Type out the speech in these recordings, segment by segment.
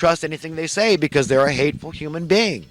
trust anything they say because they're a hateful human being.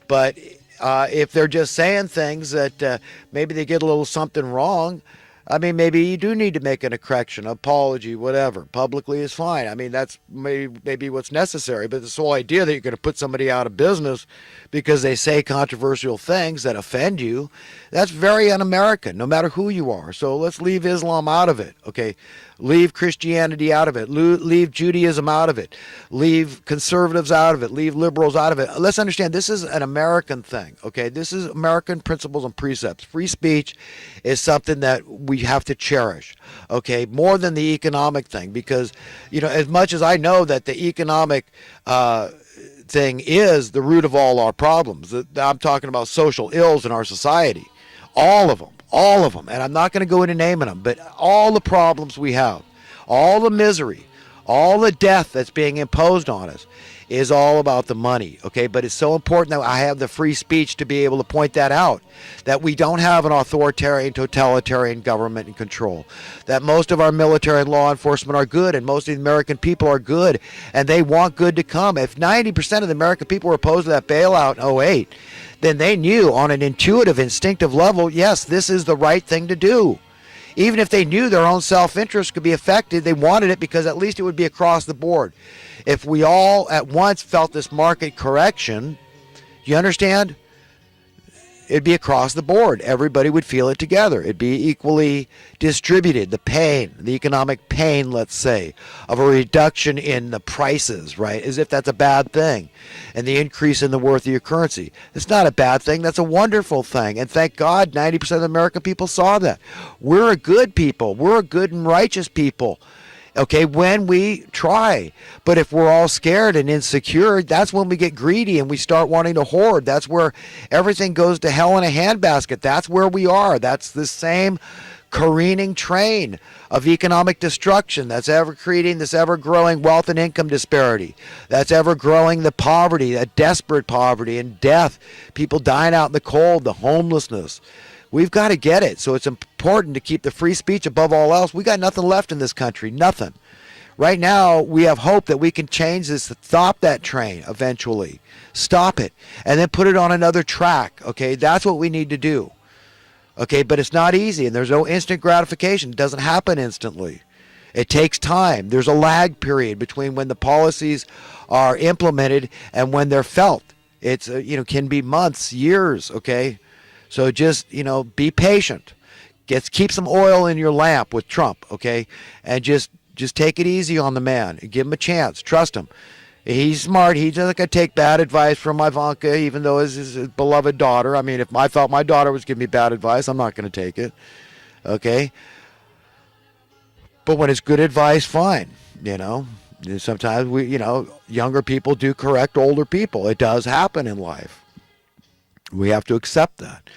But if they're just saying things that maybe they get a little something wrong, I mean, maybe you do need to make an correction, apology, whatever. Publicly is fine. I mean, that's maybe what's necessary. But this whole idea that you're going to put somebody out of business because they say controversial things that offend you, that's very un-American, no matter who you are. So let's leave Islam out of it, okay? Leave Christianity out of it. Leave Judaism out of it. Leave conservatives out of it. Leave liberals out of it. Let's understand this is an American thing, okay? This is American principles and precepts. Free speech is something that we have to cherish, okay? More than the economic thing, because, you know, as much as I know that the economic thing is the root of all our problems, I'm talking about social ills in our society, all of them. All of them, and I'm not going to go into naming them, but all the problems we have, all the misery, all the death that's being imposed on us is all about the money, okay? But it's so important that I have the free speech to be able to point that out, that we don't have an authoritarian, totalitarian government in control, that most of our military and law enforcement are good, and most of the American people are good, and they want good to come. If 90% of the American people were opposed to that bailout in '08, then they knew on an intuitive, instinctive level, yes, this is the right thing to do. Even if they knew their own self-interest could be affected, they wanted it because at least it would be across the board. If we all at once felt this market correction, you understand? It'd be across the board. Everybody would feel it together. It'd be equally distributed. The pain, the economic pain, let's say, of a reduction in the prices, right? As if that's a bad thing. And the increase in the worth of your currency. It's not a bad thing. That's a wonderful thing. And thank God 90% of the American people saw that. We're a good people. We're a good and righteous people. Okay, when we try. But if we're all scared and insecure, that's when we get greedy and we start wanting to hoard. That's where everything goes to hell in a handbasket. That's where we are. That's the same careening train of economic destruction that's ever creating this ever-growing wealth and income disparity. That's ever-growing the poverty, that desperate poverty and death, people dying out in the cold, the homelessness. We've got to get it. So it's important to keep the free speech above all else. We got nothing left in this country, nothing. Right now, we have hope that we can change this, stop that train eventually, stop it, and then put it on another track, okay? That's what we need to do, okay? But it's not easy, and there's no instant gratification. It doesn't happen instantly. It takes time. There's a lag period between when the policies are implemented and when they're felt. It's, can be months, years, okay? So just, be patient. Keep some oil in your lamp with Trump, okay? And just take it easy on the man. Give him a chance. Trust him. He's smart. He's not going to take bad advice from Ivanka, even though it's his beloved daughter. I mean, if I thought my daughter was giving me bad advice, I'm not going to take it, okay? But when it's good advice, fine, Sometimes younger people do correct older people. It does happen in life. We have to accept that.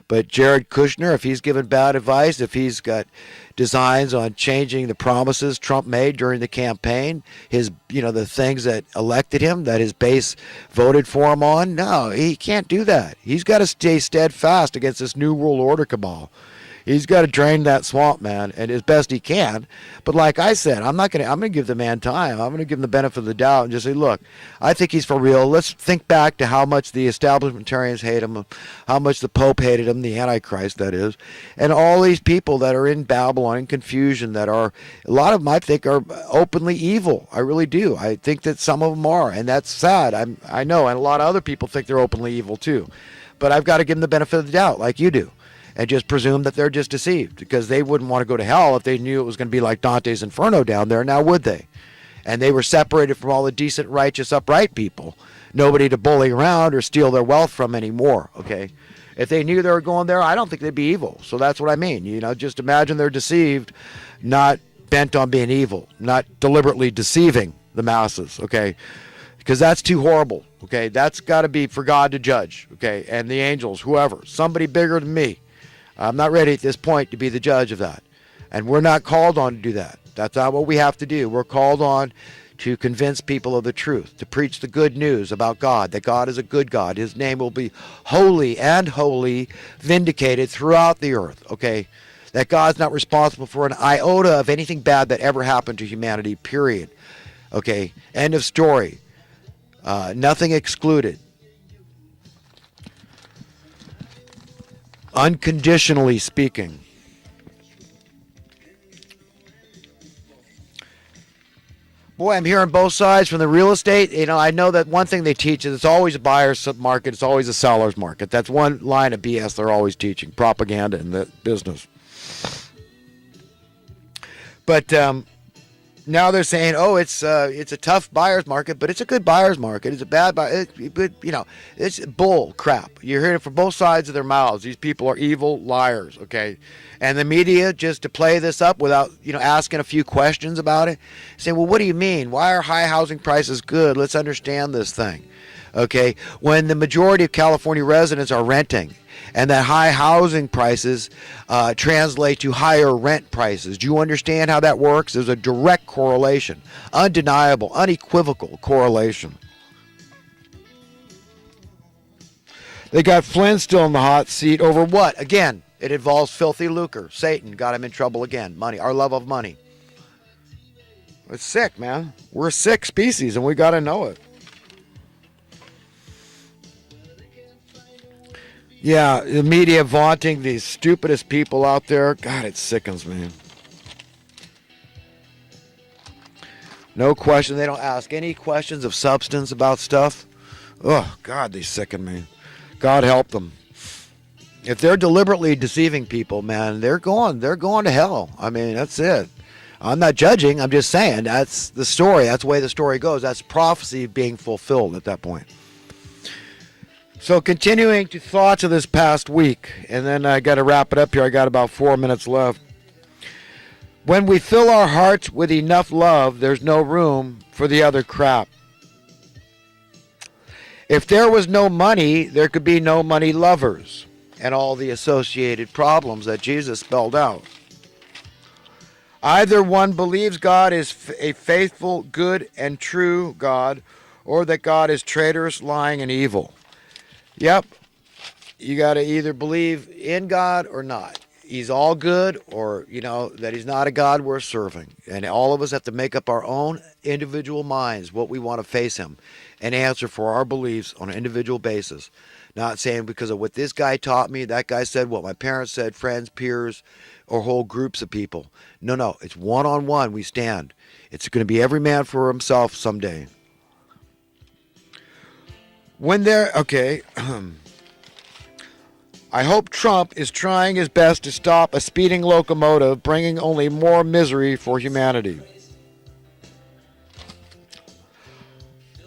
But Jared Kushner, if he's given bad advice, if he's got designs on changing the promises Trump made during the campaign, the things that elected him, that his base voted for him on, no, he can't do that. He's got to stay steadfast against this New World Order cabal. He's got to drain that swamp, man, and as best he can. But like I said, I'm going to give the man time. I'm going to give him the benefit of the doubt and just say, look, I think he's for real. Let's think back to how much the establishmentarians hate him, how much the Pope hated him, the Antichrist, that is, and all these people that are in Babylon and confusion that are, a lot of them I think are openly evil. I really do. I think that some of them are, and that's sad. I know, and a lot of other people think they're openly evil too. But I've got to give them the benefit of the doubt, like you do. And just presume that they're just deceived, because they wouldn't want to go to hell if they knew it was going to be like Dante's Inferno down there, now would they? And they were separated from all the decent, righteous, upright people. Nobody to bully around or steal their wealth from anymore, okay? If they knew they were going there, I don't think they'd be evil. So that's what I mean. Just imagine they're deceived, not bent on being evil, not deliberately deceiving the masses, okay? Because that's too horrible, okay? That's got to be for God to judge, okay? And the angels, whoever, somebody bigger than me. I'm not ready at this point to be the judge of that. And we're not called on to do that. That's not what we have to do. We're called on to convince people of the truth, to preach the good news about God, that God is a good God. His name will be holy and holy, vindicated throughout the earth, okay? That God's not responsible for an iota of anything bad that ever happened to humanity, period. Okay, end of story. Nothing excluded. Unconditionally speaking. Boy, I'm hearing both sides from the real estate. I know that one thing they teach is it's always a buyer's market. It's always a seller's market. That's one line of BS they're always teaching, propaganda in the business. But now they're saying, oh, it's a tough buyer's market, but it's a good buyer's market. It's a bad buyer. It's bull crap. You're hearing it from both sides of their mouths. These people are evil liars, okay? And the media, just to play this up without, asking a few questions about it, saying, well, what do you mean? Why are high housing prices good? Let's understand this thing, okay? When the majority of California residents are renting, and that high housing prices translate to higher rent prices. Do you understand how that works? There's a direct correlation, undeniable, unequivocal correlation. They got Flynn still in the hot seat over what? Again, it involves filthy lucre. Satan got him in trouble again. Money, our love of money. It's sick, man. We're a sick species, and we got to know it. Yeah, the media vaunting these stupidest people out there. God, it sickens me. No question. They don't ask any questions of substance about stuff. Oh, God, they sicken me. God help them. If they're deliberately deceiving people, man, they're going to hell. I mean, that's it. I'm not judging. I'm just saying that's the story. That's the way the story goes. That's prophecy being fulfilled at that point. So continuing to thoughts of this past week, and then I got to wrap it up here. I got about 4 minutes left. When we fill our hearts with enough love, there's no room for the other crap. If there was no money, there could be no money lovers and all the associated problems that Jesus spelled out. Either one believes God is a faithful, good, and true God, or that God is traitorous, lying, and evil. Yep, you got to either believe in God or not. He's all good, or, that he's not a God worth serving. And all of us have to make up our own individual minds what we want to face him and answer for our beliefs on an individual basis. Not saying because of what this guy taught me, that guy said, what my parents said, friends, peers, or whole groups of people. No, it's one-on-one we stand. It's going to be every man for himself someday. I hope Trump is trying his best to stop a speeding locomotive, bringing only more misery for humanity.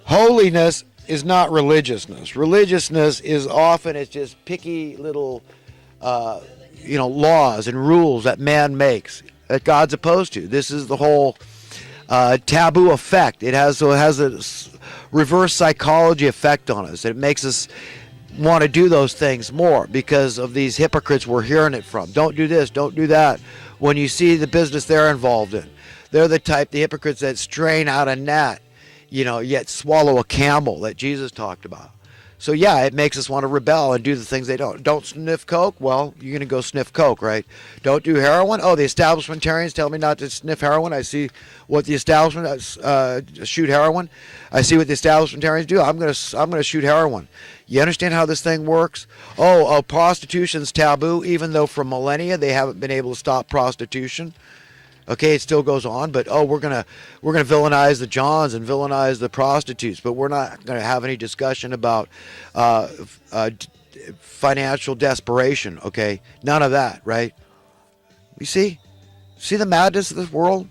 Holiness is not religiousness. Religiousness is often, it's just picky little, laws and rules that man makes that God's opposed to. This is the whole taboo effect. It has a reverse psychology effect on us. It makes us want to do those things more because of these hypocrites we're hearing it from. Don't do this, don't do that. When you see the business they're involved in, they're the hypocrites that strain out a gnat, yet swallow a camel that Jesus talked about. So yeah, it makes us want to rebel and do the things they don't. Don't sniff coke? Well, you're going to go sniff coke, right? Don't do heroin? Oh, the establishmentarians tell me not to sniff heroin. I see what the establishment shoot heroin. I see what the establishmentarians do. I'm going to shoot heroin. You understand how this thing works? Oh, prostitution's taboo, even though for millennia they haven't been able to stop prostitution. Okay, it still goes on, but we're gonna villainize the Johns and villainize the prostitutes, but we're not gonna have any discussion about financial desperation. Okay, none of that, right? You see the madness of this world,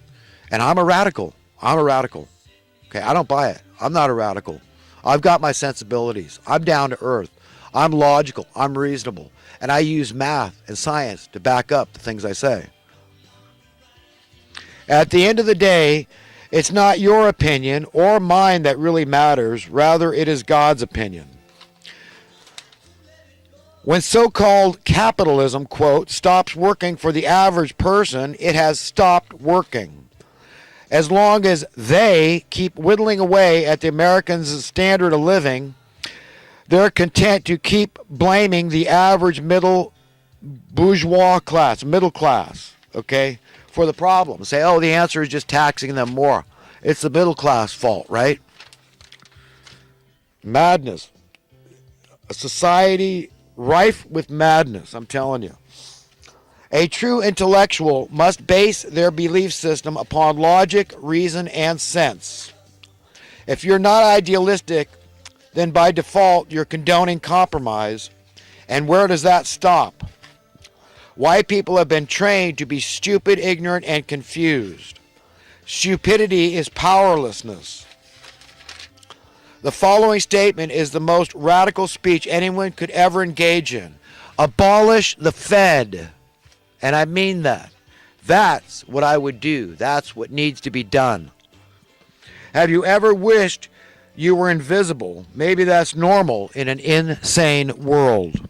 and I'm a radical. Okay, I don't buy it. I'm not a radical. I've got my sensibilities. I'm down to earth. I'm logical. I'm reasonable, and I use math and science to back up the things I say. At the end of the day, it's not your opinion or mine that really matters. Rather, it is God's opinion. When so-called capitalism, quote, stops working for the average person, it has stopped working. As long as they keep whittling away at the Americans' standard of living, they're content to keep blaming the average middle class, okay, for the problem. Say, the answer is just taxing them more. It's the middle class fault, right? Madness. A society rife with madness, I'm telling you. A true intellectual must base their belief system upon logic, reason, and sense. If you're not idealistic, then by default you're condoning compromise. And where does that stop? White people have been trained to be stupid, ignorant, and confused. Stupidity is powerlessness. The following statement is the most radical speech anyone could ever engage in. Abolish the Fed. And I mean that. That's what I would do. That's what needs to be done. Have you ever wished you were invisible? Maybe that's normal in an insane world.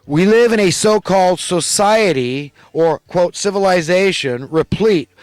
We live in a so-called society or, quote, civilization replete